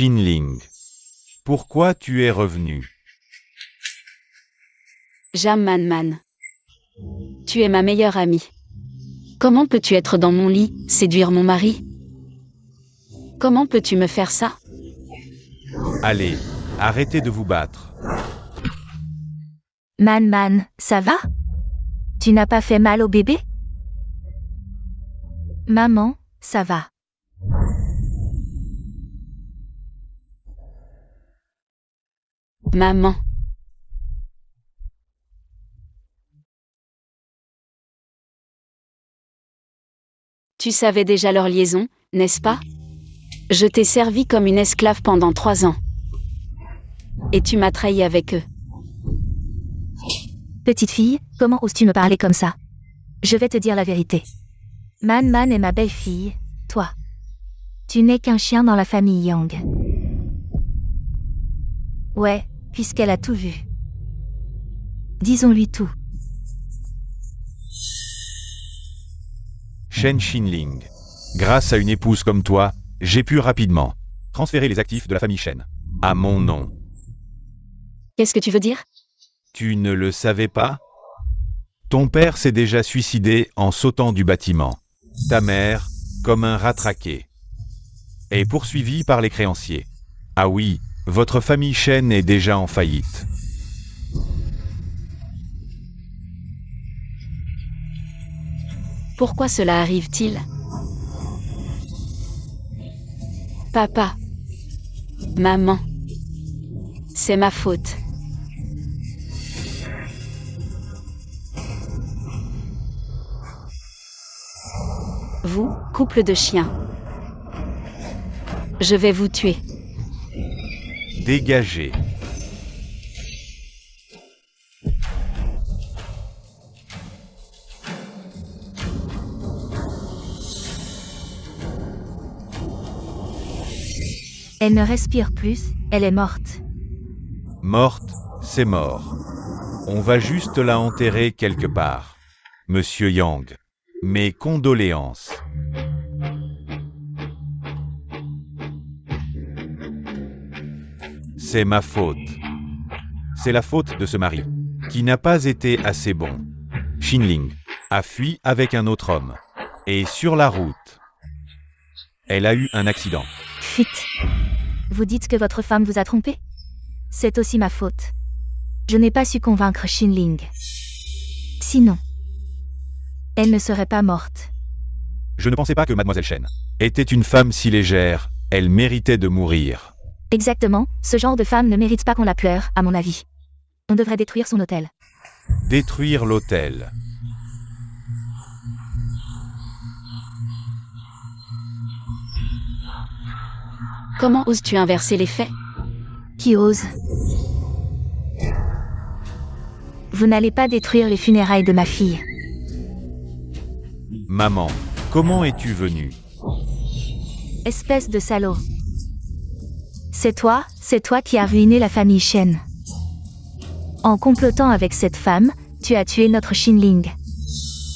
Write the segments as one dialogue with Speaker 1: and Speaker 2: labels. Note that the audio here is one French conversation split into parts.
Speaker 1: Xinling. Pourquoi tu es revenu?
Speaker 2: Jamman Man. Tu es ma meilleure amie. Comment peux-tu être dans mon lit, séduire mon mari? Comment peux-tu me faire ça?
Speaker 1: Allez, arrêtez de vous battre.
Speaker 3: Man, ça va? Tu n'as pas fait mal au bébé? Maman, ça va.
Speaker 2: Maman. Tu savais déjà leur liaison, n'est-ce pas? Je t'ai servi comme une esclave pendant 3 ans. Et tu m'as trahi avec eux.
Speaker 3: Petite fille, comment oses-tu me parler comme ça? Je vais te dire la vérité. Man est ma belle-fille, toi. Tu n'es qu'un chien dans la famille Yang. Ouais, puisqu'elle a tout vu. Disons-lui tout.
Speaker 1: Shen Xinling. Grâce à une épouse comme toi, j'ai pu rapidement transférer les actifs de la famille Shen à mon nom.
Speaker 2: Qu'est-ce que tu veux dire?
Speaker 1: Tu ne le savais pas? Ton père s'est déjà suicidé en sautant du bâtiment. Ta mère, comme un rat traqué, est poursuivie par les créanciers. Ah oui, votre famille Shen est déjà en faillite.
Speaker 2: Pourquoi cela arrive-t-il? Papa. Maman. C'est ma faute. Vous, couple de chiens. Je vais vous tuer.
Speaker 1: Dégagez.
Speaker 3: Elle ne respire plus, elle est morte.
Speaker 1: Morte, c'est mort. On va juste la enterrer quelque part. Monsieur Yang. Mes condoléances. C'est ma faute. C'est la faute de ce mari, qui n'a pas été assez bon. Xinling a fui avec un autre homme. Et sur la route, elle a eu un accident.
Speaker 3: Fuite. Vous dites que votre femme vous a trompé? C'est aussi ma faute. Je n'ai pas su convaincre Xinling. Sinon, elle ne serait pas morte.
Speaker 1: Je ne pensais pas que Mademoiselle Shen était une femme si légère, elle méritait de mourir.
Speaker 3: Exactement, ce genre de femme ne mérite pas qu'on la pleure, à mon avis. On devrait détruire son hôtel.
Speaker 1: Détruire l'hôtel.
Speaker 2: Comment oses-tu inverser les faits?
Speaker 3: Qui ose? Vous n'allez pas détruire les funérailles de ma fille.
Speaker 1: Maman, comment es-tu venue?
Speaker 3: Espèce de salaud. C'est toi qui as ruiné la famille Shen. En complotant avec cette femme, tu as tué notre Xinling.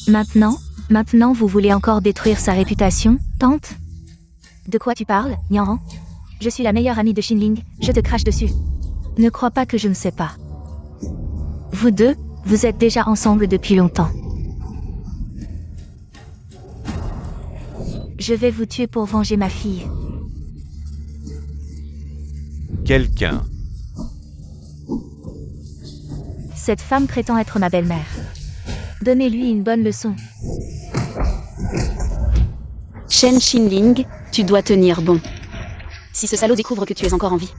Speaker 3: Maintenant vous voulez encore détruire sa réputation, tante? De quoi tu parles, Nian? Je suis la meilleure amie de Xinling, je te crache dessus. Ne crois pas que je ne sais pas. Vous deux, vous êtes déjà ensemble depuis longtemps. Je vais vous tuer pour venger ma fille.
Speaker 1: Quelqu'un.
Speaker 3: Cette femme prétend être ma belle-mère. Donnez-lui une bonne leçon.
Speaker 2: Shen Xinling, tu dois tenir bon. Si ce salaud découvre que tu es encore en vie,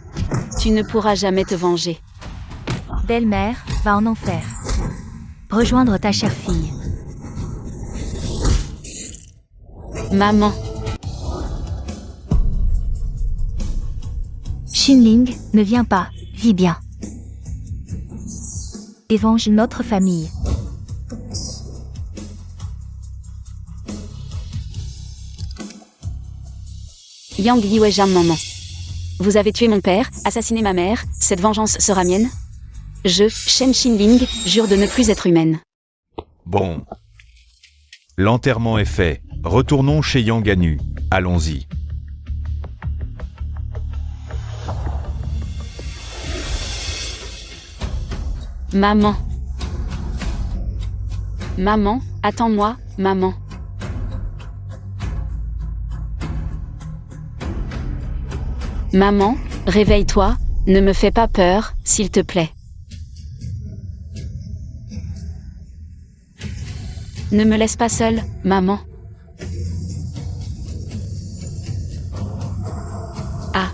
Speaker 2: tu ne pourras jamais te venger.
Speaker 3: Belle-mère, va en enfer. Rejoindre ta chère fille.
Speaker 2: Maman.
Speaker 3: Xinling, ne viens pas, vis bien. Et venge notre famille.
Speaker 2: Yang Liuejam maman. Vous avez tué mon père, assassiné ma mère, cette vengeance sera mienne? Je, Shen Xinling, jure de ne plus être humaine.
Speaker 1: Bon. L'enterrement est fait. Retournons chez Yang Anu. Allons-y.
Speaker 2: Maman. Maman, attends-moi, maman. Maman, réveille-toi, ne me fais pas peur, s'il te plaît. Ne me laisse pas seule, maman. Ah.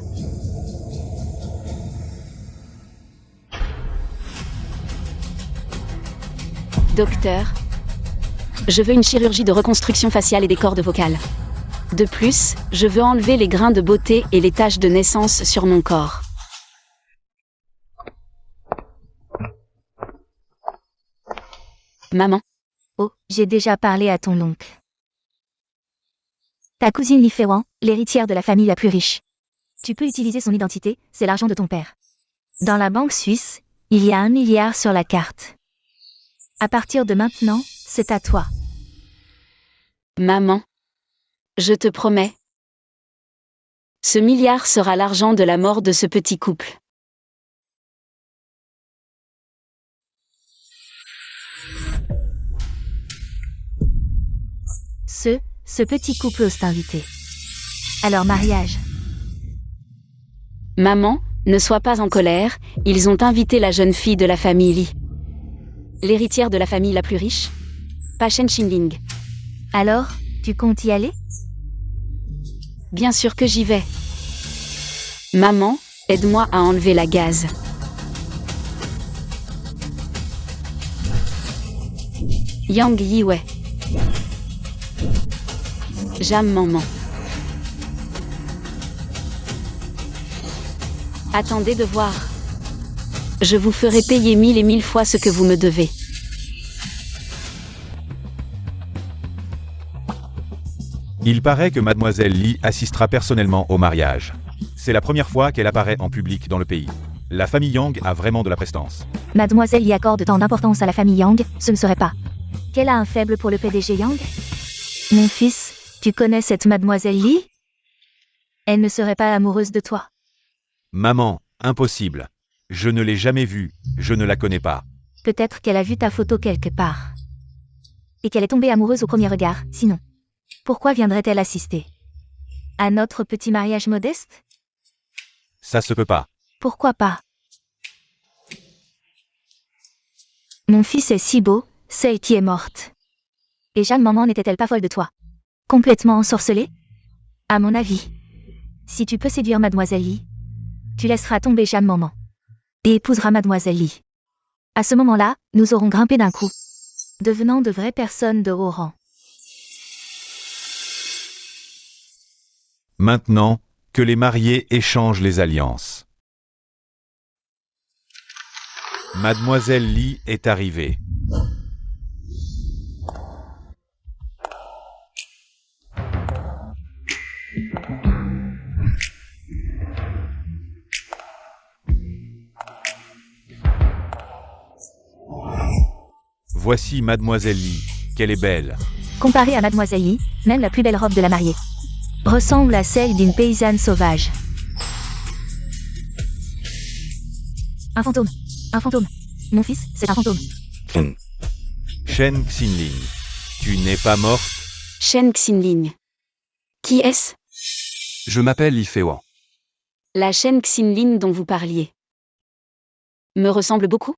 Speaker 2: Docteur. Je veux une chirurgie de reconstruction faciale et des cordes vocales. De plus, je veux enlever les grains de beauté et les taches de naissance sur mon corps. Maman.
Speaker 3: Oh, j'ai déjà parlé à ton oncle. Ta cousine Li Feiwan, l'héritière de la famille la plus riche. Tu peux utiliser son identité, c'est l'argent de ton père. Dans la banque suisse, il y a 1 milliard sur la carte. À partir de maintenant, c'est à toi.
Speaker 2: Maman. Je te promets. Ce milliard sera l'argent de la mort de ce petit couple.
Speaker 3: Ce petit couple ose t'inviter. À leur mariage.
Speaker 2: Maman, ne sois pas en colère, ils ont invité la jeune fille de la famille Li. L'héritière de la famille la plus riche. Pas Shen Xinling.
Speaker 3: Alors, tu comptes y aller?
Speaker 2: Bien sûr que j'y vais. Maman, aide-moi à enlever la gaze. Yang Yiwei. Jam maman. Attendez de voir. Je vous ferai payer 1000 et 1000 fois ce que vous me devez.
Speaker 1: Il paraît que Mademoiselle Li assistera personnellement au mariage. C'est la première fois qu'elle apparaît en public dans le pays. La famille Yang a vraiment de la prestance.
Speaker 3: Mademoiselle y accorde tant d'importance à la famille Yang, ce ne serait pas. Qu'elle a un faible pour le PDG Yang? Mon fils, tu connais cette Mademoiselle Li? Elle ne serait pas amoureuse de toi.
Speaker 1: Maman, impossible. Je ne l'ai jamais vue, je ne la connais pas.
Speaker 3: Peut-être qu'elle a vu ta photo quelque part. Et qu'elle est tombée amoureuse au premier regard, sinon. Pourquoi viendrait-elle assister à notre petit mariage modeste?
Speaker 1: Ça se peut pas.
Speaker 3: Pourquoi pas? Mon fils est si beau, celle qui est morte. Et Jeanne maman n'était-elle pas folle de toi? Complètement ensorcelée? À mon avis. Si tu peux séduire Mademoiselle Li, tu laisseras tomber Jeanne maman. Et épouseras Mademoiselle Li. À ce moment-là, nous aurons grimpé d'un coup, devenant de vraies personnes de haut rang.
Speaker 1: Maintenant, que les mariés échangent les alliances. Mademoiselle Li est arrivée. Voici Mademoiselle Li, qu'elle est belle.
Speaker 3: Comparée à Mademoiselle Li, même la plus belle robe de la mariée ressemble à celle d'une paysanne sauvage. Un fantôme. Un fantôme. Mon fils, c'est un fantôme.
Speaker 1: Shen Xinling, tu n'es pas morte?
Speaker 2: Shen Xinling. Qui est-ce?
Speaker 4: Je m'appelle Li Feiwan.
Speaker 2: La Shen Xinling dont vous parliez. Me ressemble beaucoup?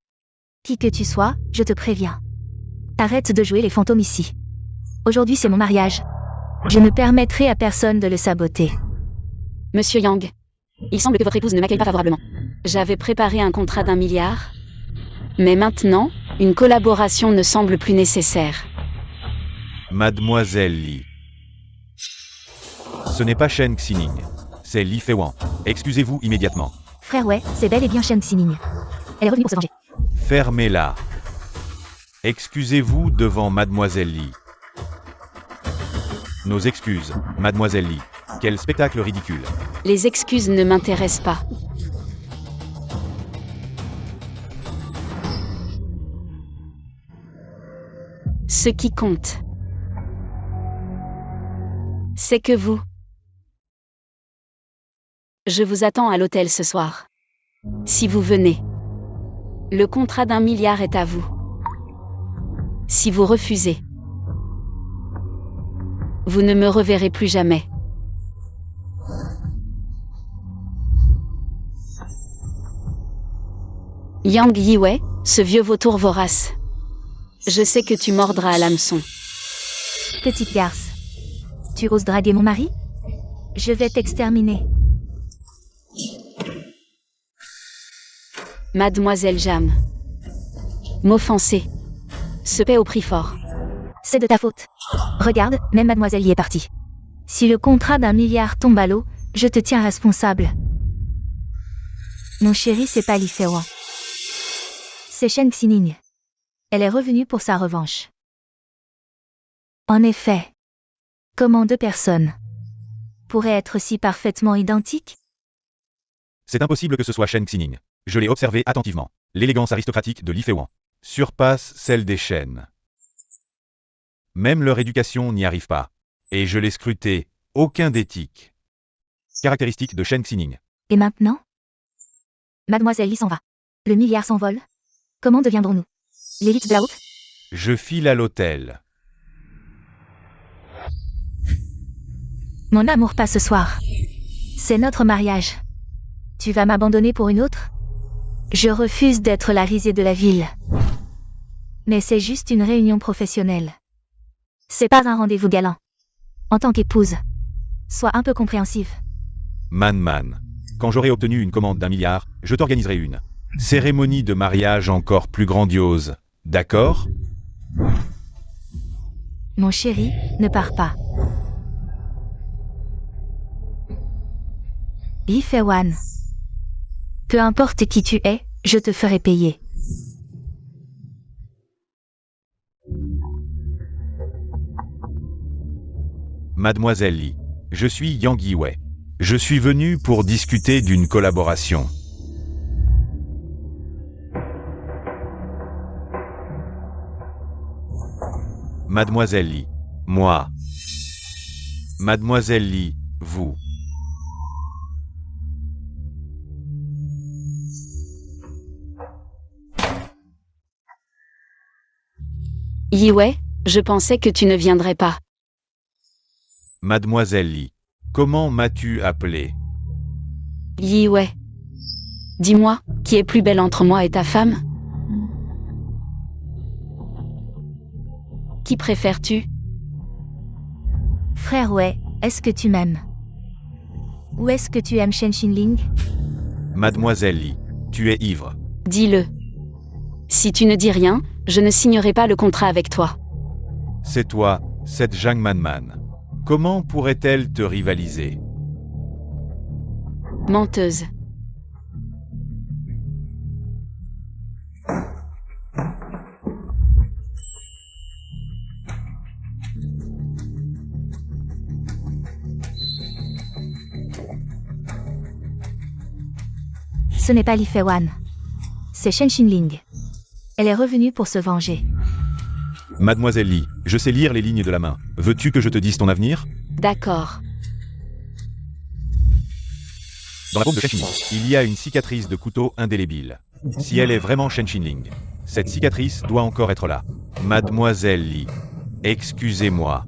Speaker 3: Qui que tu sois, je te préviens. Arrête de jouer les fantômes ici. Aujourd'hui c'est mon mariage. Je ne permettrai à personne de le saboter.
Speaker 2: Monsieur Yang, il semble que votre épouse ne m'accueille pas favorablement. J'avais préparé un contrat d'1 milliard. Mais maintenant, une collaboration ne semble plus nécessaire.
Speaker 1: Mademoiselle Li. Ce n'est pas Shen Xinling. C'est Li Feiwan. Excusez-vous immédiatement.
Speaker 3: Frère ouais, c'est bel et bien Shen Xinling. Elle est revenue pour se venger.
Speaker 1: Fermez-la. Excusez-vous devant Mademoiselle Li. Nos excuses, Mademoiselle Li. Quel spectacle ridicule.
Speaker 2: Les excuses ne m'intéressent pas. Ce qui compte, c'est que vous... Je vous attends à l'hôtel ce soir. Si vous venez, Le contrat d'1 milliard est à vous. Si vous refusez, vous ne me reverrez plus jamais. Yang Yiwei, ce vieux vautour vorace. Je sais que tu mordras à l'hameçon.
Speaker 3: Petite garce. Tu oses draguer mon mari? Je vais t'exterminer.
Speaker 2: Mademoiselle Jam. M'offenser. Se paie au prix fort.
Speaker 3: C'est de ta faute. Regarde, même mademoiselle y est partie. Si le contrat d'1 milliard tombe à l'eau, je te tiens responsable. Mon chéri, c'est pas Li Feiwan. C'est Shen Xining. Elle est revenue pour sa revanche. En effet. Comment deux personnes pourraient être si parfaitement identiques?
Speaker 1: C'est impossible que ce soit Shen Xining. Je l'ai observé attentivement. L'élégance aristocratique de Li Feiwan surpasse celle des Shen. Même leur éducation n'y arrive pas. Et je l'ai scruté, aucun d'éthique. Caractéristique de Shen Xining.
Speaker 3: Et maintenant? Mademoiselle Li s'en va. Le milliard s'envole. Comment deviendrons-nous l'élite de la haute?
Speaker 1: Je file à l'hôtel.
Speaker 3: Mon amour, pas ce soir. C'est notre mariage. Tu vas m'abandonner pour une autre? Je refuse d'être la risée de la ville. Mais c'est juste une réunion professionnelle. C'est pas un rendez-vous galant. En tant qu'épouse, sois un peu compréhensive.
Speaker 1: Man. Quand j'aurai obtenu une commande d'1 milliard, je t'organiserai une cérémonie de mariage encore plus grandiose. D'accord?
Speaker 3: Mon chéri, ne pars pas. Li Feiwan. Peu importe qui tu es, je te ferai payer.
Speaker 1: Mademoiselle Li, je suis Yang Yiwei. Je suis venu pour discuter d'une collaboration. Mademoiselle Li, moi. Mademoiselle Li, vous.
Speaker 2: Yiwei, je pensais que tu ne viendrais pas.
Speaker 1: Mademoiselle Li, comment m'as-tu appelé?
Speaker 2: Yiwei. Dis-moi, qui est plus belle entre moi et ta femme? Qui préfères-tu?
Speaker 3: Frère Wei, est-ce que tu m'aimes? Ou est-ce que tu aimes Shen Xining?
Speaker 1: Mademoiselle Li, tu es ivre.
Speaker 2: Dis-le. Si tu ne dis rien, je ne signerai pas le contrat avec toi.
Speaker 1: C'est toi, cette Zhang Man. Comment pourrait-elle te rivaliser?
Speaker 2: Menteuse.
Speaker 3: Ce n'est pas Li Feiwan. C'est Shen Xining. Elle est revenue pour se venger.
Speaker 1: Mademoiselle Li, je sais lire les lignes de la main. Veux-tu que je te dise ton avenir?
Speaker 2: D'accord.
Speaker 1: Dans la paume de Shen Xining, il y a une cicatrice de couteau indélébile. Si elle est vraiment Shen Xining, cette cicatrice doit encore être là. Mademoiselle Li, excusez-moi.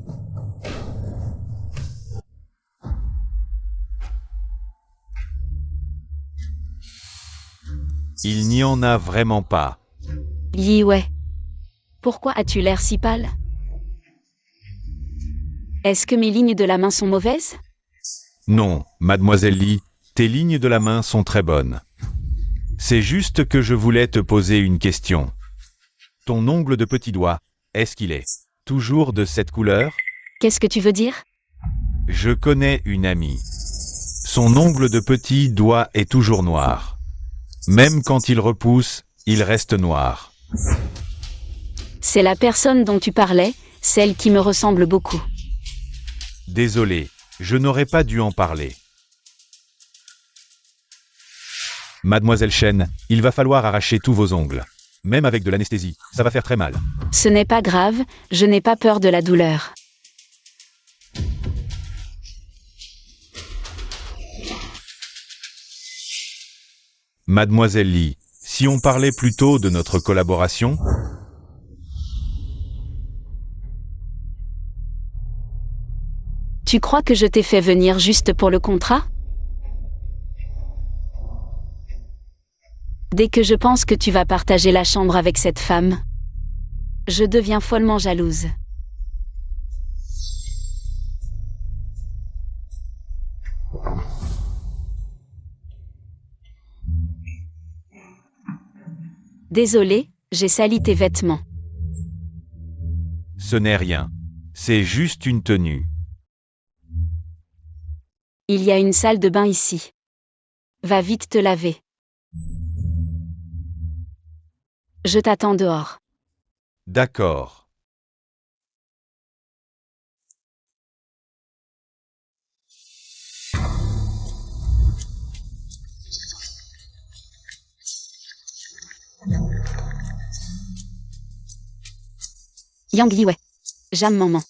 Speaker 1: Il n'y en a vraiment pas.
Speaker 2: Yiwei. Pourquoi as-tu l'air si pâle? Est-ce que mes lignes de la main sont mauvaises?
Speaker 1: Non, Mademoiselle Li, tes lignes de la main sont très bonnes. C'est juste que je voulais te poser une question. Ton ongle de petit doigt, est-ce qu'il est toujours de cette couleur?
Speaker 2: Qu'est-ce que tu veux dire?
Speaker 1: Je connais une amie. Son ongle de petit doigt est toujours noir. Même quand il repousse, il reste noir.
Speaker 2: C'est la personne dont tu parlais, celle qui me ressemble beaucoup.
Speaker 1: Désolé, je n'aurais pas dû en parler. Mademoiselle Shen, il va falloir arracher tous vos ongles. Même avec de l'anesthésie, ça va faire très mal.
Speaker 2: Ce n'est pas grave, je n'ai pas peur de la douleur.
Speaker 1: Mademoiselle Li, Si on parlait plutôt de notre collaboration?
Speaker 2: Tu crois que je t'ai fait venir juste pour le contrat? Dès que je pense que tu vas partager la chambre avec cette femme, je deviens follement jalouse. Désolée, j'ai sali tes vêtements.
Speaker 1: Ce n'est rien. C'est juste une tenue.
Speaker 2: Il y a une salle de bain ici. Va vite te laver. Je t'attends dehors.
Speaker 1: D'accord.
Speaker 2: Yang Liwei. Jam Maman.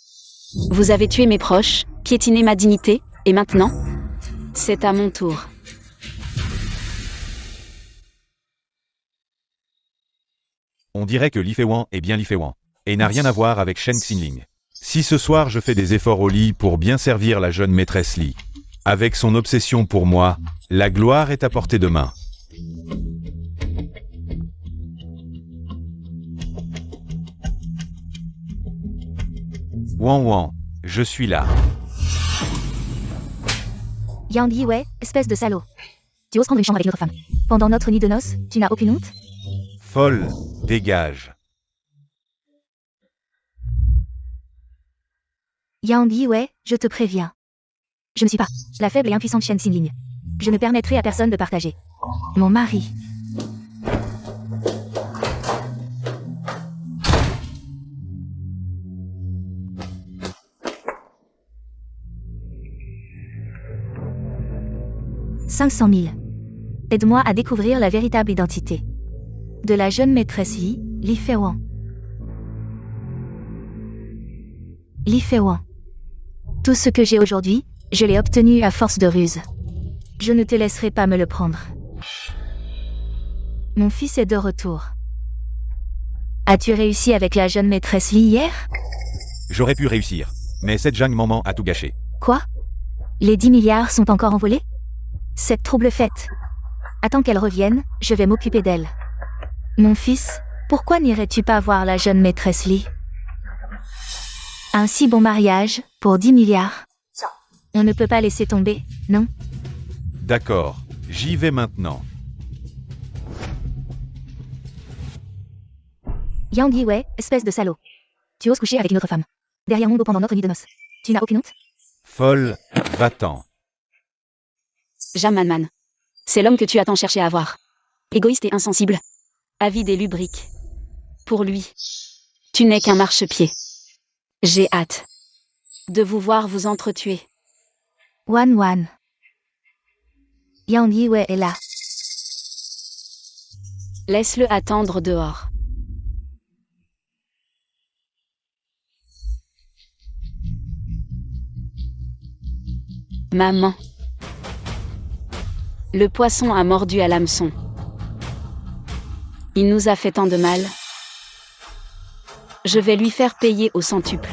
Speaker 2: Vous avez tué mes proches, piétiné ma dignité, et maintenant? C'est à mon tour.
Speaker 1: On dirait que Li Feiwan est bien Li Feiwan, et n'a rien à voir avec Shen Xinling. Si ce soir je fais des efforts au lit pour bien servir la jeune maîtresse Li, avec son obsession pour moi, la gloire est à portée de main. Wan Wan, je suis là.
Speaker 3: Yang Yiwei, espèce de salaud. Tu oses prendre une chambre avec notre femme. Pendant notre nuit de noces, tu n'as aucune honte?
Speaker 1: Folle, dégage.
Speaker 3: Yang Yiwei, je te préviens. Je ne suis pas la faible et impuissante Shen Xinling. Je ne permettrai à personne de partager mon mari. « 500 000. Aide-moi à découvrir la véritable identité de la jeune maîtresse Li Feiwan. Li Feiwan. Tout ce que j'ai aujourd'hui, je l'ai obtenu à force de ruse. Je ne te laisserai pas me le prendre. Mon fils est de retour. As-tu réussi avec la jeune maîtresse Li hier?
Speaker 1: J'aurais pu réussir, mais cette Zhang Maman a tout gâché.
Speaker 3: Quoi? Les 10 milliards sont encore envolés? Cette trouble fête. Attends qu'elle revienne, je vais m'occuper d'elle. Mon fils, pourquoi n'irais-tu pas voir la jeune maîtresse Li? Un si bon mariage, pour 10 milliards. On ne peut pas laisser tomber, non?
Speaker 1: D'accord, j'y vais maintenant.
Speaker 3: Yang Yiwei, espèce de salaud. Tu oses coucher avec une autre femme. Derrière mon dos pendant notre nuit de noces. Tu n'as aucune honte?
Speaker 1: Folle, va-t'en.
Speaker 2: Jam Man. C'est l'homme que tu as tant cherché à avoir. Égoïste et insensible. Avide et lubrique. Pour lui, tu n'es qu'un marchepied. J'ai hâte de vous voir vous entretuer.
Speaker 3: Wan Wan. Yang Yiwei est là.
Speaker 2: Laisse-le attendre dehors. Maman. Le poisson a mordu à l'hameçon. Il nous a fait tant de mal. Je vais lui faire payer au centuple.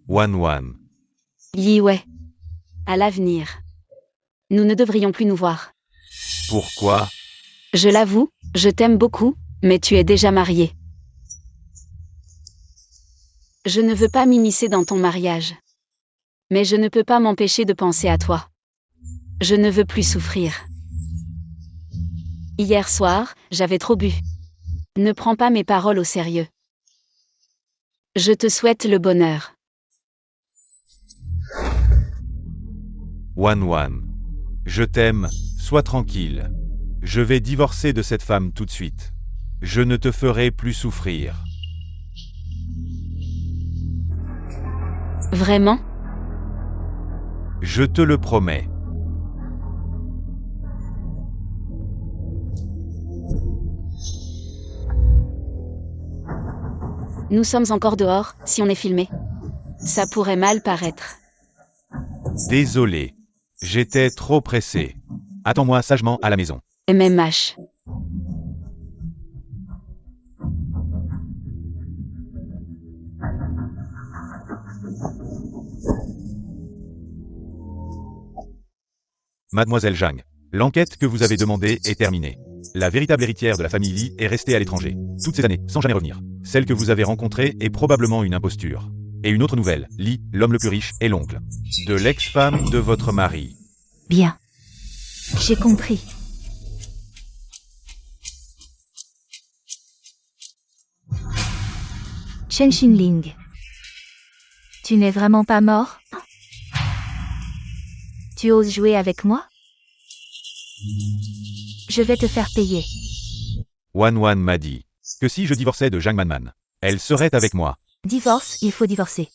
Speaker 1: Wan Wan.
Speaker 2: Yiwei. À l'avenir. Nous ne devrions plus nous voir.
Speaker 1: Pourquoi?
Speaker 2: Je l'avoue, je t'aime beaucoup, mais tu es déjà marié. Je ne veux pas m'immiscer dans ton mariage. Mais je ne peux pas m'empêcher de penser à toi. Je ne veux plus souffrir. Hier soir, j'avais trop bu. Ne prends pas mes paroles au sérieux. Je te souhaite le bonheur.
Speaker 1: Wan Wan. Je t'aime, sois tranquille. Je vais divorcer de cette femme tout de suite. Je ne te ferai plus souffrir.
Speaker 2: Vraiment?
Speaker 1: Je te le promets.
Speaker 2: Nous sommes encore dehors, si on est filmé. Ça pourrait mal paraître.
Speaker 1: Désolé. J'étais trop pressé. Attends-moi sagement à la maison.
Speaker 2: MMH.
Speaker 1: Mademoiselle Zhang, l'enquête que vous avez demandée est terminée. La véritable héritière de la famille Li est restée à l'étranger, toutes ces années, sans jamais revenir. Celle que vous avez rencontrée est probablement une imposture. Et une autre nouvelle, Li, l'homme le plus riche, est l'oncle de l'ex-femme de votre mari.
Speaker 3: Bien. J'ai compris. Chen Xinling. Tu n'es vraiment pas mort? Tu oses jouer avec moi? Je vais te faire payer.
Speaker 1: Wan Wan m'a dit que si je divorçais de Zhang Manman, elle serait avec moi.
Speaker 3: Divorce, il faut divorcer.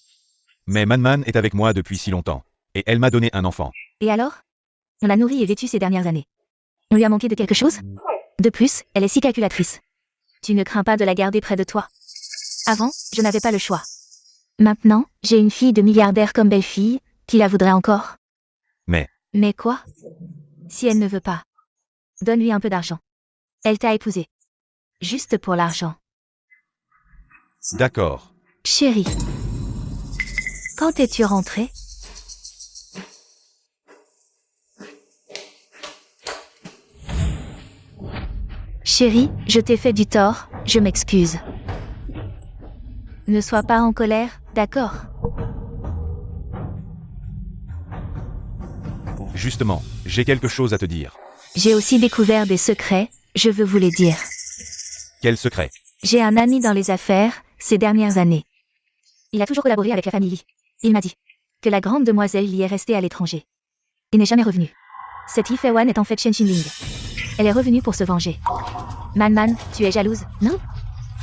Speaker 1: Mais Manman est avec moi depuis si longtemps. Et elle m'a donné un enfant.
Speaker 3: Et alors? On l'a nourrie et vêtue ces dernières années. On lui a manqué de quelque chose? De plus, elle est si calculatrice. Tu ne crains pas de la garder près de toi? Avant, je n'avais pas le choix. Maintenant, j'ai une fille de milliardaire comme belle-fille, qui la voudrait encore. Mais quoi? Si elle ne veut pas, donne-lui un peu d'argent. Elle t'a épousé. Juste pour l'argent.
Speaker 1: D'accord.
Speaker 3: Chérie. Quand es-tu rentrée? Chérie, je t'ai fait du tort, je m'excuse. Ne sois pas en colère, d'accord?
Speaker 1: Justement, j'ai quelque chose à te dire.
Speaker 3: J'ai aussi découvert des secrets, je veux vous les dire.
Speaker 1: Quel secret?
Speaker 3: J'ai un ami dans les affaires, ces dernières années. Il a toujours collaboré avec la famille Li. Il m'a dit que la grande demoiselle Li est restée à l'étranger. Et n'est jamais revenue. Cette Yi Feiwan est en fait Chen Xinling. Elle est revenue pour se venger. Man, tu es jalouse, non?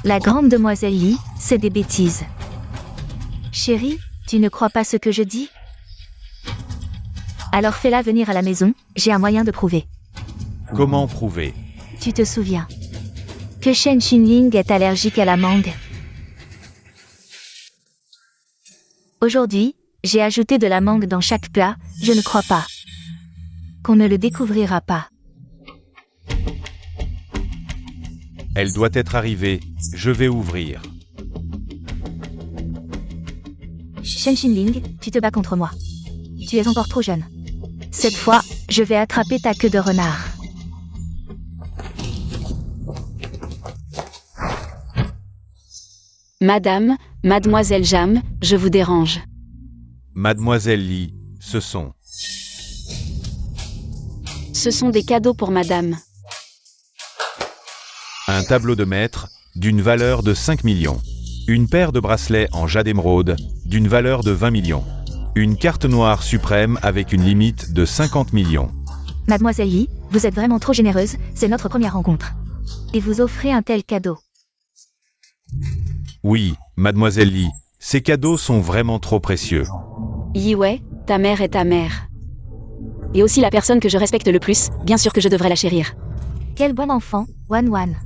Speaker 3: La grande demoiselle Li, c'est des bêtises. Chérie, tu ne crois pas ce que je dis? Alors fais-la venir à la maison, j'ai un moyen de prouver.
Speaker 1: Comment prouver?
Speaker 3: Tu te souviens que Chen Xinling est allergique à la mangue? Aujourd'hui, j'ai ajouté de la mangue dans chaque plat, je ne crois pas qu'on ne le découvrira pas.
Speaker 1: Elle doit être arrivée, je vais ouvrir.
Speaker 3: Chen Xinling, tu te bats contre moi. Tu es encore trop jeune. Cette fois, je vais attraper ta queue de renard.
Speaker 2: Madame, Mademoiselle Jam, je vous dérange.
Speaker 1: Mademoiselle Li, ce sont
Speaker 2: des cadeaux pour madame.
Speaker 1: un tableau de maître d'une valeur de 5 millions, une paire de bracelets en jade émeraude d'une valeur de 20 millions, une carte noire suprême avec une limite de 50 millions.
Speaker 3: Mademoiselle Yi, vous êtes vraiment trop généreuse, c'est notre première rencontre. Et vous offrez un tel cadeau.
Speaker 1: Oui, Mademoiselle Li, ces cadeaux sont vraiment trop précieux.
Speaker 2: Yiwei, ta mère est ta mère. Et aussi la personne que je respecte le plus, bien sûr que je devrais la chérir.
Speaker 3: Quel bon enfant, Wan.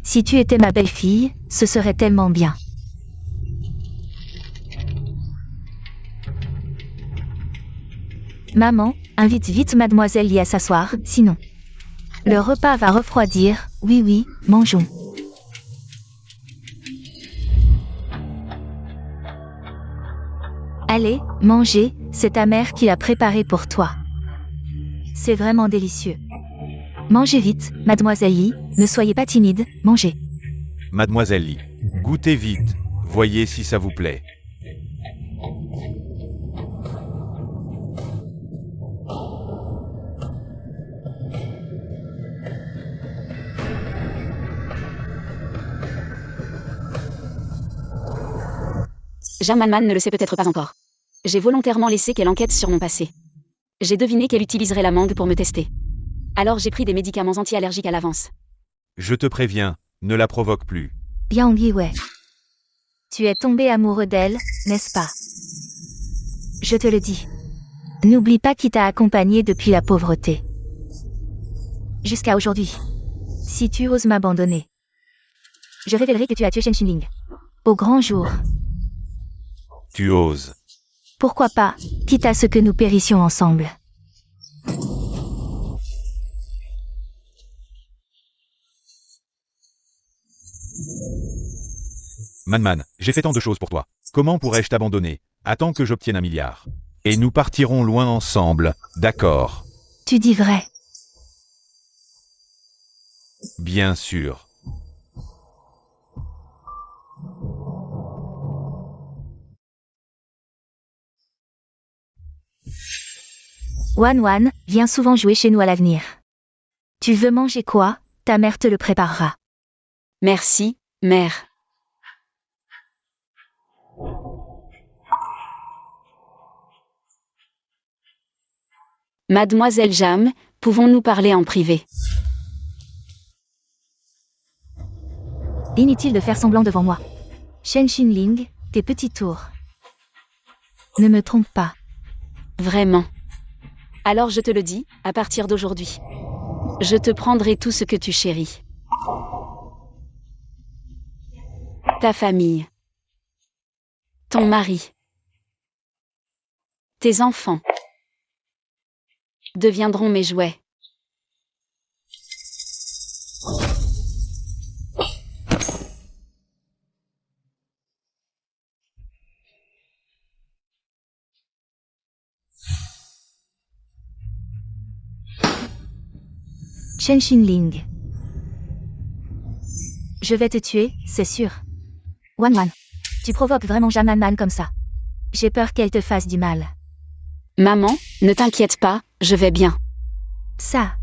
Speaker 3: Si tu étais ma belle-fille, ce serait tellement bien. Maman, invite vite Mademoiselle Yi à s'asseoir, sinon le repas va refroidir. Oui, mangeons. Allez, mangez, c'est ta mère qui l'a préparé pour toi. C'est vraiment délicieux. Mangez vite, Mademoiselle Yi, ne soyez pas timide, mangez.
Speaker 1: Mademoiselle Li, goûtez vite, voyez si ça vous plaît.
Speaker 2: Jamanman ne le sait peut-être pas encore. J'ai volontairement laissé qu'elle enquête sur mon passé. J'ai deviné qu'elle utiliserait la mangue pour me tester. Alors j'ai pris des médicaments anti-allergiques à l'avance.
Speaker 1: Je te préviens, ne la provoque plus.
Speaker 3: Yang Yiwei. Tu es tombé amoureux d'elle, n'est-ce pas? Je te le dis. N'oublie pas qui t'a accompagné depuis la pauvreté. Jusqu'à aujourd'hui. Si tu oses m'abandonner, je révélerai que tu as tué Chen Xinling. Au grand jour.
Speaker 1: Tu oses.
Speaker 3: Pourquoi pas, quitte à ce que nous périssions ensemble.
Speaker 1: Man, j'ai fait tant de choses pour toi. Comment pourrais-je t'abandonner? Attends que j'obtienne 1 milliard. Et nous partirons loin ensemble, d'accord?
Speaker 3: Tu dis vrai.
Speaker 1: Bien sûr.
Speaker 3: Wan vient souvent jouer chez nous à l'avenir. Tu veux manger quoi? Ta mère te le préparera.
Speaker 2: Merci, mère. Mademoiselle Jam, pouvons-nous parler en privé?
Speaker 3: Inutile de faire semblant devant moi. Shen Xinling, tes petits tours. Ne me trompe pas.
Speaker 2: Vraiment. Alors je te le dis, à partir d'aujourd'hui. Je te prendrai tout ce que tu chéris. Ta famille. Ton mari. Tes enfants. Deviendront mes jouets.
Speaker 3: Shen Xinling. Je vais te tuer, c'est sûr. Wan, tu provoques vraiment Man comme ça. J'ai peur qu'elle te fasse du mal.
Speaker 2: Maman, ne t'inquiète pas, je vais bien.
Speaker 3: Ça.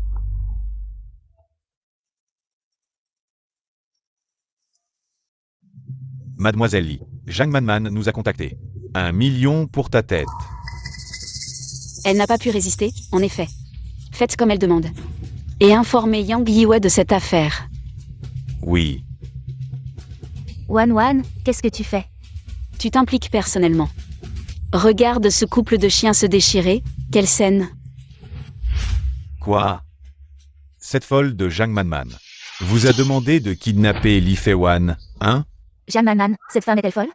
Speaker 1: Mademoiselle Li, Zhang Man nous a contactés. 1 million pour ta tête.
Speaker 2: Elle n'a pas pu résister, en effet. Faites comme elle demande. Et informez Yang Yiwei de cette affaire.
Speaker 1: Oui.
Speaker 3: Wan, qu'est-ce que tu fais?
Speaker 2: Tu t'impliques personnellement. Regarde ce couple de chiens se déchirer, quelle scène.
Speaker 1: Quoi? Cette folle de Zhang Man vous a demandé de kidnapper Li Feiwan, hein?
Speaker 3: Man, cette femme est-elle folle?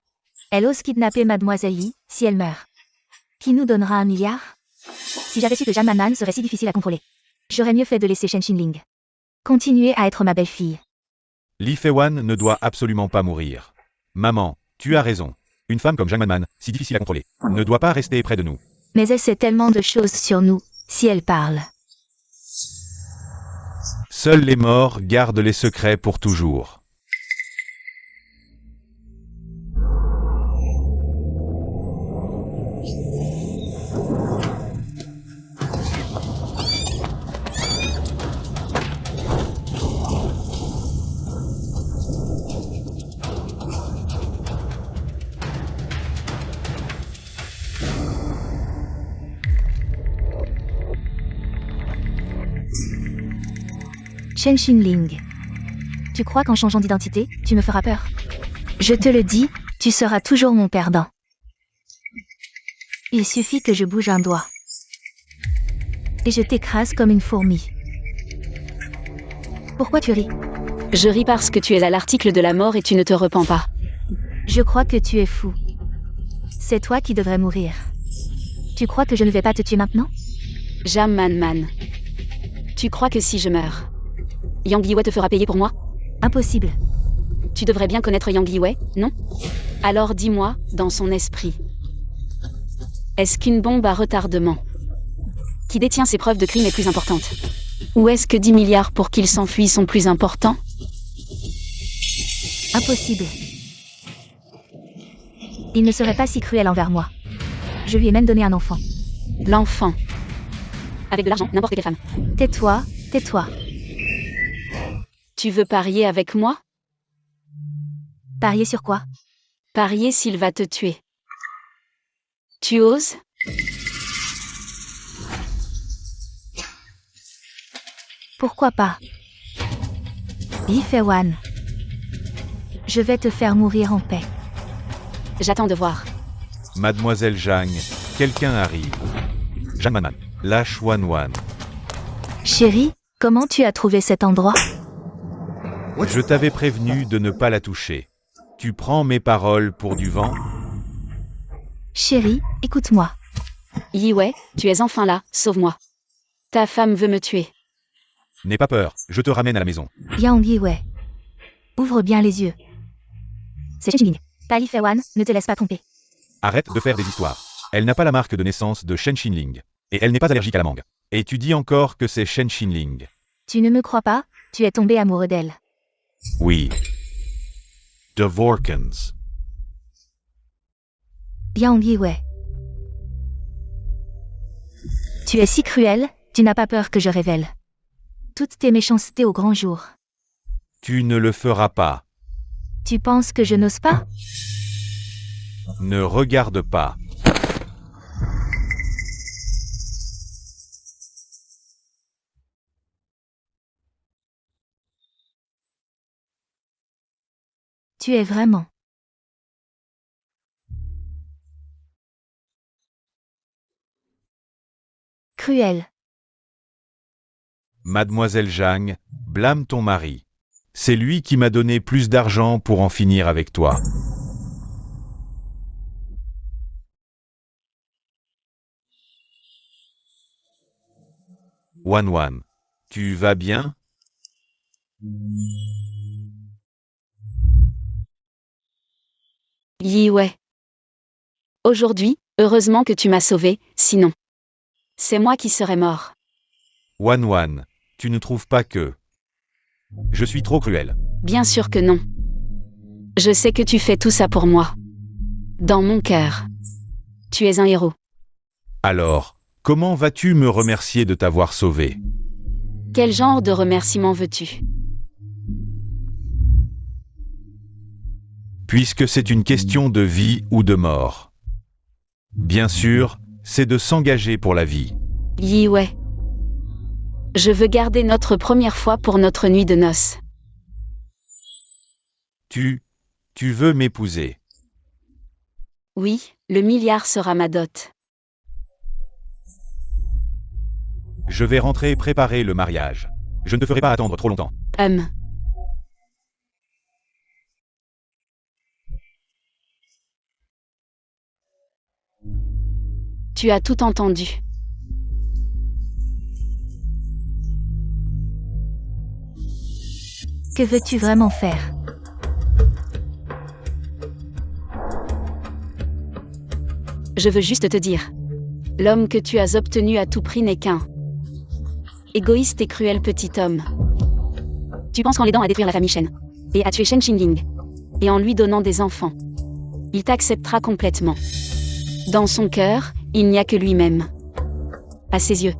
Speaker 3: Elle ose kidnapper Mademoiselle Yi, si elle meurt. Qui nous donnera 1 milliard? Si j'avais su que Man serait si difficile à contrôler, j'aurais mieux fait de laisser Shen Xinling. Continuez à être ma belle-fille.
Speaker 1: Li Feiwan ne doit absolument pas mourir. Maman, tu as raison. Une femme comme Zhang Man, si difficile à contrôler, ne doit pas rester près de nous.
Speaker 3: Mais elle sait tellement de choses sur nous, si elle parle.
Speaker 1: Seuls les morts gardent les secrets pour toujours.
Speaker 3: Shen Xinling. Tu crois qu'en changeant d'identité, tu me feras peur? Je te le dis, tu seras toujours mon perdant. Il suffit que je bouge un doigt. Et je t'écrase comme une fourmi. Pourquoi tu ris?
Speaker 2: Je ris parce que tu es à l'article de la mort et tu ne te repens pas.
Speaker 3: Je crois que tu es fou. C'est toi qui devrais mourir. Tu crois que je ne vais pas te tuer maintenant?
Speaker 2: Zhang Man. Tu crois que si je meurs, Yang Yiwei te fera payer pour moi?
Speaker 3: Impossible.
Speaker 2: Tu devrais bien connaître Yang Yiwei, non? Alors dis-moi, dans son esprit, est-ce qu'une bombe à retardement qui détient ses preuves de crime est plus importante? Ou est-ce que 10 milliards pour qu'il s'enfuit sont plus importants?
Speaker 3: Impossible. Il ne serait pas si cruel envers moi. Je lui ai même donné un enfant.
Speaker 2: L'enfant. Avec de l'argent, n'importe quelle femme.
Speaker 3: Tais-toi, tais-toi.
Speaker 2: Tu veux parier avec moi?
Speaker 3: Parier sur quoi?
Speaker 2: Parier s'il va te tuer. Tu oses?
Speaker 3: Pourquoi pas? Li Feiwan. Je vais te faire mourir en paix.
Speaker 2: J'attends de voir.
Speaker 1: Mademoiselle Zhang, quelqu'un arrive. Zhang Man, lâche Wan.
Speaker 3: Chérie, comment tu as trouvé cet endroit?
Speaker 1: Je t'avais prévenu de ne pas la toucher. Tu prends mes paroles pour du vent?
Speaker 3: Chérie, écoute-moi.
Speaker 2: Yiwei, tu es enfin là, sauve-moi. Ta femme veut me tuer.
Speaker 1: N'aie pas peur, je te ramène à la maison.
Speaker 3: Yang Yiwei. Ouvre bien les yeux. C'est Shen Qingling. Pas Li Feiwan, ne te laisse pas tromper.
Speaker 1: Arrête de faire des histoires. Elle n'a pas la marque de naissance de Shen Qingling. Et elle n'est pas allergique à la mangue. Et tu dis encore que c'est Shen Qingling.
Speaker 3: Tu ne me crois pas? Tu es tombé amoureux d'elle.
Speaker 1: Oui. Dvorkins.
Speaker 3: Yang Yiwei. Tu es si cruel, tu n'as pas peur que je révèle toutes tes méchancetés au grand jour.
Speaker 1: Tu ne le feras pas.
Speaker 3: Tu penses que je n'ose pas?
Speaker 1: Ne regarde pas.
Speaker 3: Tu es vraiment cruel.
Speaker 1: Mademoiselle Zhang, blâme ton mari. C'est lui qui m'a donné plus d'argent pour en finir avec toi. Wan, tu vas bien?
Speaker 2: Yiwei. Aujourd'hui, heureusement que tu m'as sauvé, sinon. C'est moi qui serais mort.
Speaker 1: Wan, tu ne trouves pas que... Je suis trop cruel.
Speaker 2: Bien sûr que non. Je sais que tu fais tout ça pour moi. Dans mon cœur. Tu es un héros.
Speaker 1: Alors, comment vas-tu me remercier de t'avoir sauvé?
Speaker 2: Quel genre de remerciement veux-tu?
Speaker 1: Puisque c'est une question de vie ou de mort. Bien sûr, c'est de s'engager pour la vie.
Speaker 2: Yiwei. Je veux garder notre première fois pour notre nuit de noces.
Speaker 1: Tu veux m'épouser.
Speaker 2: Oui, le milliard sera ma dot.
Speaker 1: Je vais rentrer préparer le mariage. Je ne te ferai pas attendre trop longtemps.
Speaker 2: Tu as tout entendu.
Speaker 3: Que veux-tu vraiment faire?
Speaker 2: Je veux juste te dire. L'homme que tu as obtenu à tout prix n'est qu'un égoïste et cruel petit homme. Tu penses qu'en l'aidant à détruire la famille Shen, et à tuer Shen Qingling, et en lui donnant des enfants, il t'acceptera complètement. Dans son cœur, il n'y a que lui-même. À ses yeux,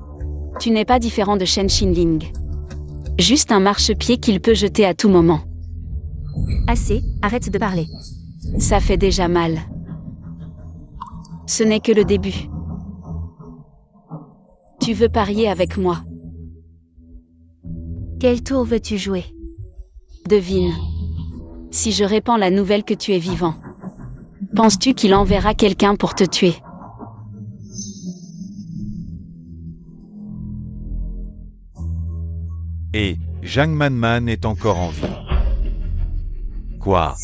Speaker 2: tu n'es pas différent de Shen Qingling. Juste un marchepied qu'il peut jeter à tout moment.
Speaker 3: Assez, arrête de parler.
Speaker 2: Ça fait déjà mal. Ce n'est que le début. Tu veux parier avec moi?
Speaker 3: Quel tour veux-tu jouer?
Speaker 2: Devine. Si je répands la nouvelle que tu es vivant, penses-tu qu'il enverra quelqu'un pour te tuer?
Speaker 1: Et Zhang Manman est encore en vie. Quoi?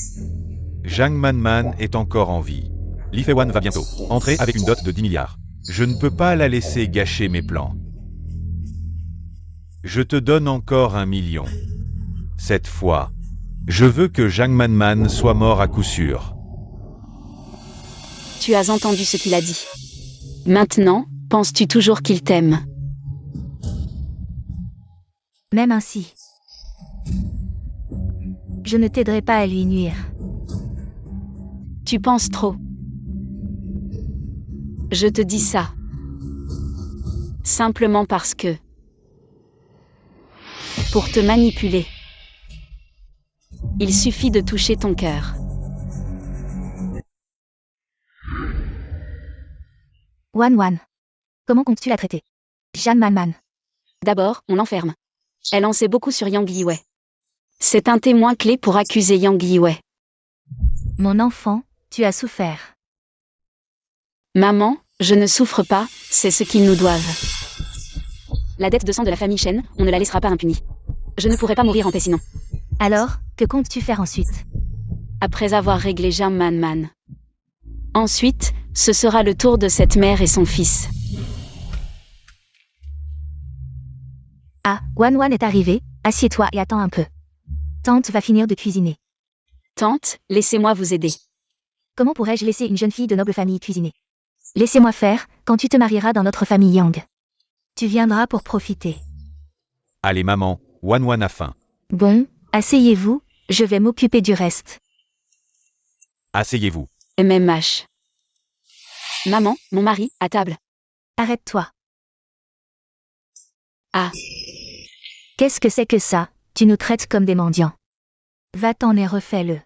Speaker 1: Zhang Manman est encore en vie. Li Feiwan va bientôt entrer avec une dot de 10 milliards. Je ne peux pas la laisser gâcher mes plans. Je te donne encore 1 million. Cette fois, je veux que Zhang Manman soit mort à coup sûr.
Speaker 2: Tu as entendu ce qu'il a dit. Maintenant, penses-tu toujours qu'il t'aime?
Speaker 3: Même ainsi, je ne t'aiderai pas à lui nuire.
Speaker 2: Tu penses trop. Je te dis ça. Simplement parce que... Pour te manipuler. Il suffit de toucher ton cœur.
Speaker 3: Wan, comment comptes-tu la traiter? Zhang Manman.
Speaker 2: D'abord, on l'enferme. Elle en sait beaucoup sur Yang Yiwei. C'est un témoin clé pour accuser Yang Yiwei.
Speaker 3: Mon enfant, tu as souffert.
Speaker 2: Maman, je ne souffre pas, c'est ce qu'ils nous doivent. La dette de sang de la famille Shen, on ne la laissera pas impunie. Je ne pourrai pas mourir en paix sinon.
Speaker 3: Alors, que comptes-tu faire ensuite?
Speaker 2: Après avoir réglé Zhang Manman. Ensuite, ce sera le tour de cette mère et son fils.
Speaker 3: Ah, Wan est arrivé, assieds-toi et attends un peu. Tante va finir de cuisiner.
Speaker 2: Tante, laissez-moi vous aider.
Speaker 3: Comment pourrais-je laisser une jeune fille de noble famille cuisiner? Laissez-moi faire, quand tu te marieras dans notre famille Yang. Tu viendras pour profiter.
Speaker 1: Allez maman, Wan a faim.
Speaker 3: Bon, asseyez-vous, je vais m'occuper du reste.
Speaker 1: Asseyez-vous.
Speaker 2: MMH. Maman, mon mari, à table.
Speaker 3: Arrête-toi.
Speaker 2: Ah.
Speaker 3: Qu'est-ce que c'est que ça? Tu nous traites comme des mendiants. Va-t'en et refais-le.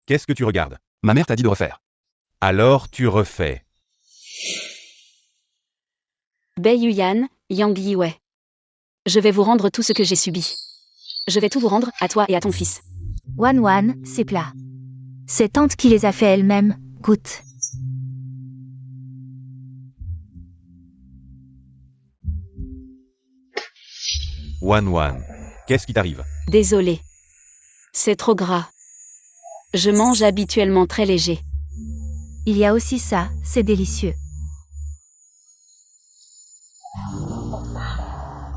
Speaker 1: Qu'est-ce que tu regardes?
Speaker 4: Ma mère t'a dit de refaire.
Speaker 1: Alors tu refais.
Speaker 2: Bei Yuyan, Yang Yiwei. Je vais vous rendre tout ce que j'ai subi. Je vais tout vous rendre, à toi et à ton fils.
Speaker 3: Wan, ces plats. C'est tante qui les a fait elle-même, goûte.
Speaker 1: Wan, qu'est-ce qui t'arrive?
Speaker 2: Désolé. C'est trop gras. Je mange habituellement très léger.
Speaker 3: Il y a aussi ça, c'est délicieux.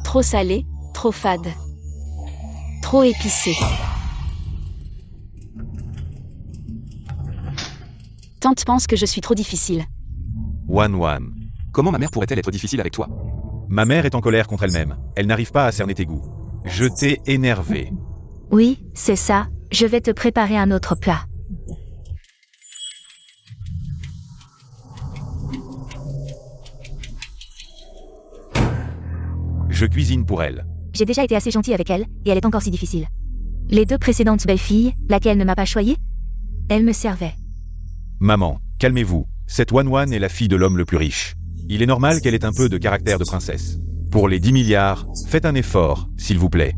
Speaker 2: Trop salé, trop fade. Trop épicé. Tante pense que je suis trop difficile.
Speaker 1: Wan.
Speaker 4: Comment ma mère pourrait-elle être difficile avec toi?
Speaker 1: Ma mère est en colère contre elle-même. Elle n'arrive pas à cerner tes goûts. Je t'ai énervé.
Speaker 3: Oui, c'est ça, je vais te préparer un autre plat.
Speaker 1: Je cuisine pour elle.
Speaker 3: J'ai déjà été assez gentil avec elle, et elle est encore si difficile. Les deux précédentes belles-filles, laquelle ne m'a pas choyé? Elle me servait.
Speaker 1: Maman, calmez-vous. Cette Wan est la fille de l'homme le plus riche. Il est normal qu'elle ait un peu de caractère de princesse. Pour les 10 milliards, faites un effort, s'il vous plaît.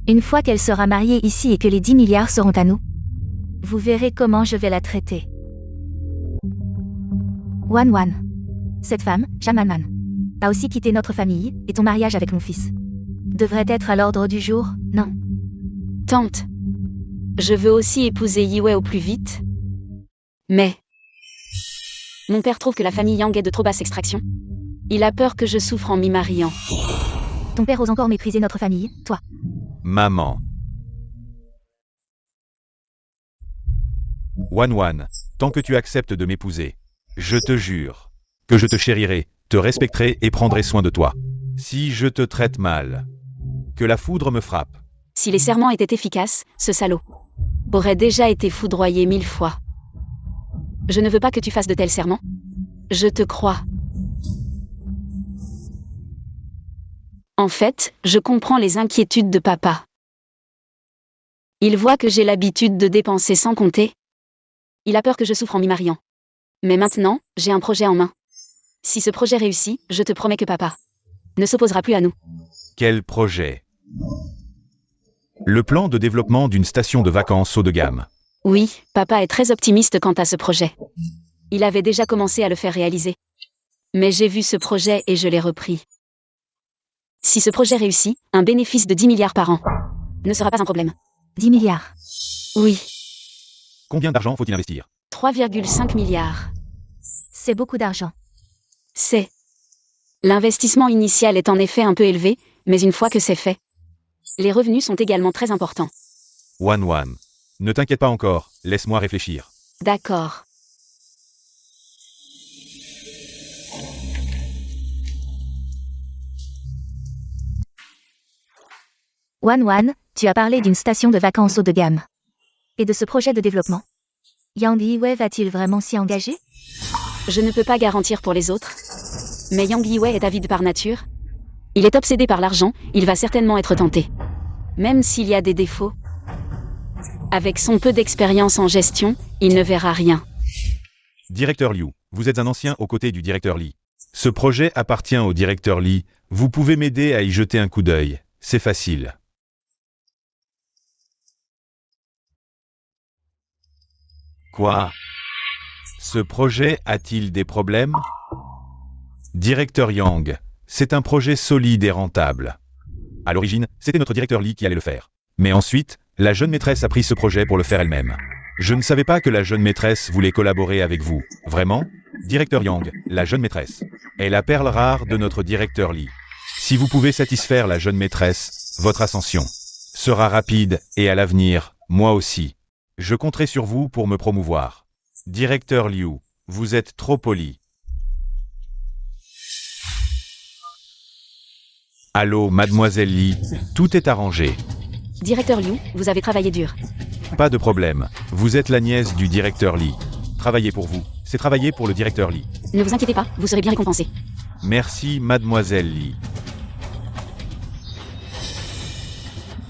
Speaker 3: Une fois qu'elle sera mariée ici et que les 10 milliards seront à nous, vous verrez comment je vais la traiter. Wan. Cette femme, Shamanman, a aussi quitté notre famille, et ton mariage avec mon fils devrait être à l'ordre du jour, non?
Speaker 2: Tante. Je veux aussi épouser Yiwei au plus vite. Mais... Mon père trouve que la famille Yang est de trop basse extraction. Il a peur que je souffre en m'y mariant.
Speaker 3: Ton père ose encore mépriser notre famille, toi.
Speaker 1: Maman. Wan, tant que tu acceptes de m'épouser, je te jure que je te chérirai, te respecterai et prendrai soin de toi. Si je te traite mal, que la foudre me frappe.
Speaker 2: Si les serments étaient efficaces, ce salaud aurait déjà été foudroyé 1000 fois. Je ne veux pas que tu fasses de tels serments. Je te crois. En fait, je comprends les inquiétudes de papa. Il voit que j'ai l'habitude de dépenser sans compter. Il a peur que je souffre en m'y mariant. Mais maintenant, j'ai un projet en main. Si ce projet réussit, je te promets que papa ne s'opposera plus à nous.
Speaker 1: Quel projet? Le plan de développement d'une station de vacances haut de gamme.
Speaker 2: Oui, papa est très optimiste quant à ce projet. Il avait déjà commencé à le faire réaliser. Mais j'ai vu ce projet et je l'ai repris. Si ce projet réussit, un bénéfice de 10 milliards par an ne sera pas un problème.
Speaker 3: 10 milliards.
Speaker 2: Oui,
Speaker 1: Combien d'argent faut-il investir?
Speaker 2: 3,5 milliards.
Speaker 3: C'est beaucoup d'argent.
Speaker 2: C'est. L'investissement initial est en effet un peu élevé, mais une fois que c'est fait, les revenus sont également très importants.
Speaker 1: Wan, ne t'inquiète pas encore, laisse-moi réfléchir.
Speaker 2: D'accord.
Speaker 3: Wan, tu as parlé d'une station de vacances haut de gamme. Et de ce projet de développement. Yang Yiwei va-t-il vraiment s'y engager?
Speaker 2: Je ne peux pas garantir pour les autres. Mais Yang Yiwei est avide par nature. Il est obsédé par l'argent, il va certainement être tenté. Même s'il y a des défauts. Avec son peu d'expérience en gestion, il ne verra rien.
Speaker 1: Directeur Liu, vous êtes un ancien aux côtés du directeur Li. Ce projet appartient au directeur Li. Vous pouvez m'aider à y jeter un coup d'œil. C'est facile. Quoi? Ce projet a-t-il des problèmes? Directeur Yang, c'est un projet solide et rentable. À l'origine, c'était notre directeur Li qui allait le faire. Mais ensuite, la jeune maîtresse a pris ce projet pour le faire elle-même. Je ne savais pas que la jeune maîtresse voulait collaborer avec vous. Vraiment? Directeur Yang, la jeune maîtresse, est la perle rare de notre directeur Li. Si vous pouvez satisfaire la jeune maîtresse, votre ascension sera rapide et à l'avenir, moi aussi. Je compterai sur vous pour me promouvoir. Directeur Liu, vous êtes trop poli. Allô, mademoiselle Li, tout est arrangé.
Speaker 2: Directeur Liu, vous avez travaillé dur.
Speaker 1: Pas de problème, vous êtes la nièce du directeur Li. Travailler pour vous, c'est travailler pour le directeur Li.
Speaker 2: Ne vous inquiétez pas, vous serez bien récompensé.
Speaker 1: Merci, mademoiselle Li.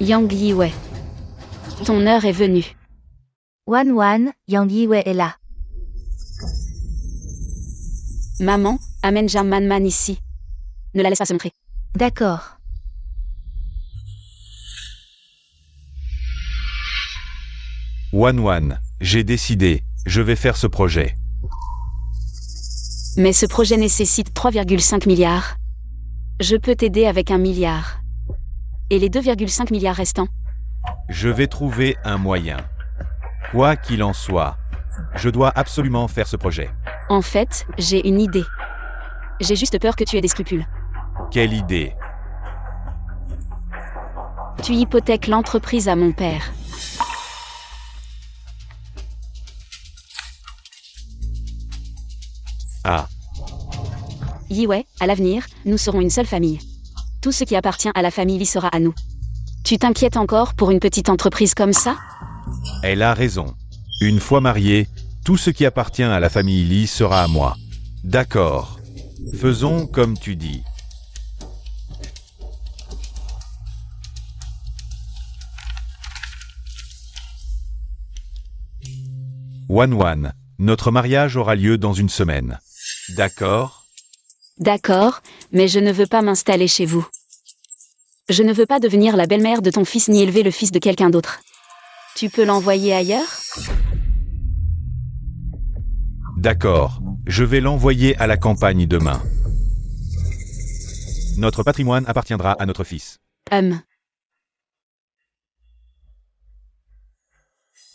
Speaker 2: Yang Yiwei. Ton heure est venue.
Speaker 3: Wan Wan, Yang Yiwei est là.
Speaker 2: Maman, amène Jamanman ici. Ne la laisse pas se montrer.
Speaker 3: D'accord.
Speaker 1: Wan, j'ai décidé, je vais faire ce projet.
Speaker 2: Mais ce projet nécessite 3,5 milliards. Je peux t'aider avec 1 milliard. Et les 2,5 milliards restants?
Speaker 1: Je vais trouver un moyen. Quoi qu'il en soit, je dois absolument faire ce projet.
Speaker 2: En fait, j'ai une idée. J'ai juste peur que tu aies des scrupules.
Speaker 1: Quelle idée?
Speaker 2: Tu hypothèques l'entreprise à mon père.
Speaker 1: Ah,
Speaker 2: Yiwei, à l'avenir, nous serons une seule famille. Tout ce qui appartient à la famille Li sera à nous. Tu t'inquiètes encore pour une petite entreprise comme ça?
Speaker 1: elle a raison. Une fois marié, tout ce qui appartient à la famille Li sera à moi. D'accord. Faisons comme tu dis. Wan, notre mariage aura lieu dans une semaine. D'accord?
Speaker 2: D'accord, mais je ne veux pas m'installer chez vous. Je ne veux pas devenir la belle-mère de ton fils ni élever le fils de quelqu'un d'autre. Tu peux l'envoyer ailleurs?
Speaker 1: D'accord. Je vais l'envoyer à la campagne demain. Notre patrimoine appartiendra à notre fils.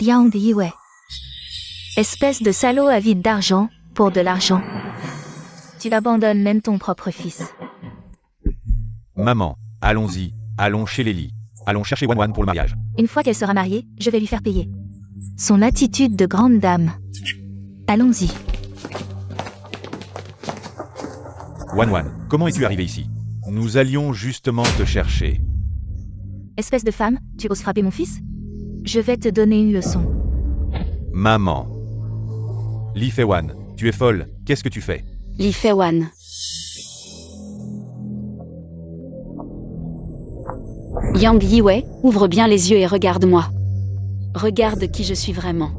Speaker 3: Yang Yiwei. Espèce de salaud avide d'argent, pour de l'argent. Tu abandonnes même ton propre fils.
Speaker 1: Maman, allons-y, allons chez les Li. Allons chercher Wan pour le mariage.
Speaker 3: Une fois qu'elle sera mariée, je vais lui faire payer. Son attitude de grande dame. Allons-y.
Speaker 1: Wan, comment es-tu arrivé ici? Nous allions justement te chercher.
Speaker 3: Espèce de femme, tu oses frapper mon fils? Je vais te donner une leçon.
Speaker 1: Maman. Li Feiwan, tu es folle, qu'est-ce que tu fais?
Speaker 2: Li Feiwan. Yang Yiwei, ouvre bien les yeux et regarde-moi. Regarde qui je suis vraiment.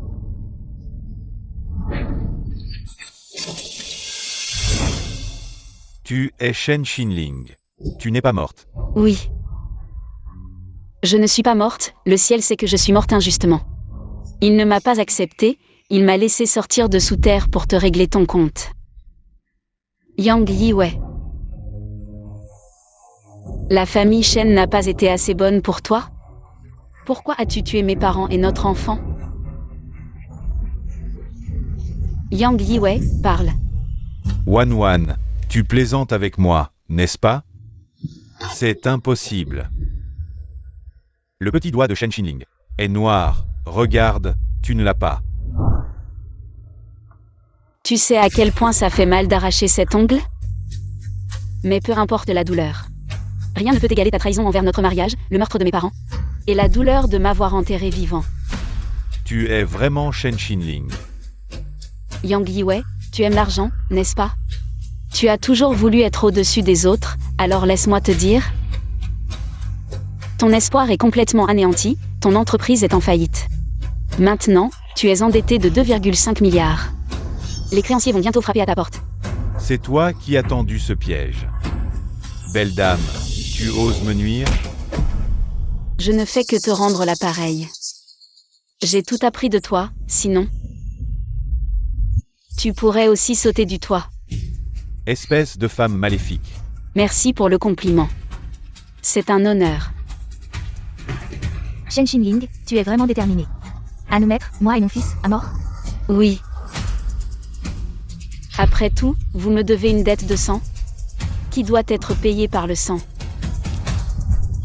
Speaker 1: Tu es Shen Xinling. Tu n'es pas morte.
Speaker 2: Oui. Je ne suis pas morte, le ciel sait que je suis morte injustement. Il ne m'a pas accepté, il m'a laissé sortir de sous terre pour te régler ton compte. Yang Yiwei. La famille Shen n'a pas été assez bonne pour toi? Pourquoi as-tu tué mes parents et notre enfant? Yang Yiwei, parle.
Speaker 1: Wan, tu plaisantes avec moi, n'est-ce pas? C'est impossible. Le petit doigt de Shen Xinling est noir. Regarde, tu ne l'as pas.
Speaker 2: Tu sais à quel point ça fait mal d'arracher cet ongle? Mais peu importe la douleur. Rien ne peut égaler ta trahison envers notre mariage, le meurtre de mes parents, et la douleur de m'avoir enterré vivant.
Speaker 1: Tu es vraiment Shen Xinling.
Speaker 2: Yang Yiwei, tu aimes l'argent, n'est-ce pas? Tu as toujours voulu être au-dessus des autres, alors laisse-moi te dire. Ton espoir est complètement anéanti, ton entreprise est en faillite. Maintenant, tu es endetté de 2,5 milliards. Les créanciers vont bientôt frapper à ta porte.
Speaker 1: C'est toi qui as tendu ce piège. Belle dame, tu oses me nuire?
Speaker 2: Je ne fais que te rendre l'appareil. J'ai tout appris de toi, sinon. Tu pourrais aussi sauter du toit.
Speaker 1: Espèce de femme maléfique.
Speaker 2: Merci pour le compliment. C'est un honneur.
Speaker 3: Shen Xinling, tu es vraiment déterminé. À nous mettre, moi et mon fils, à mort?
Speaker 2: Oui. Après tout, vous me devez une dette de sang, qui doit être payée par le sang.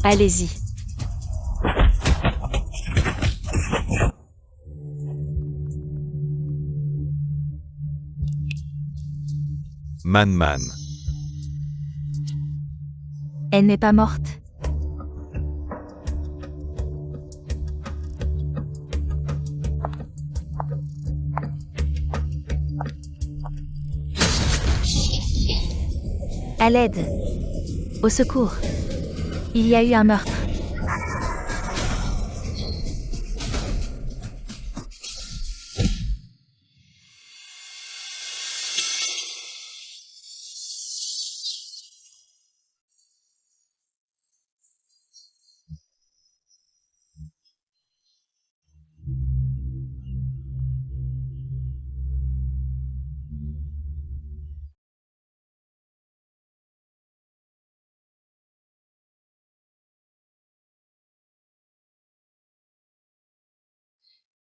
Speaker 2: Allez-y.
Speaker 1: Man.
Speaker 3: Elle n'est pas morte. À l'aide. Au secours. Il y a eu un meurtre.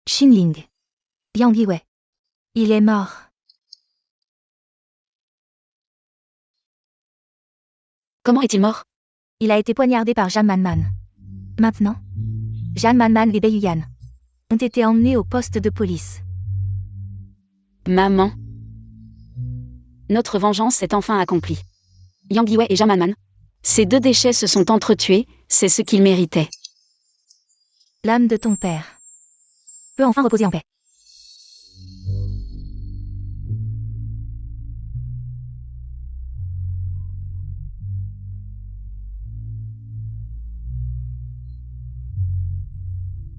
Speaker 3: Xinling. Yang Yiwei. Il est mort.
Speaker 2: Comment est-il mort?
Speaker 3: Il a été poignardé par Jian Manman. Maintenant, Jian Manman et Bei Yuyan ont été emmenés au poste de police.
Speaker 2: Maman. Notre vengeance est enfin accomplie. Yang Yiwei et Jamanman. Ces deux déchets se sont entretués, c'est ce qu'ils méritaient.
Speaker 3: L'âme de ton père peut enfin reposer en paix.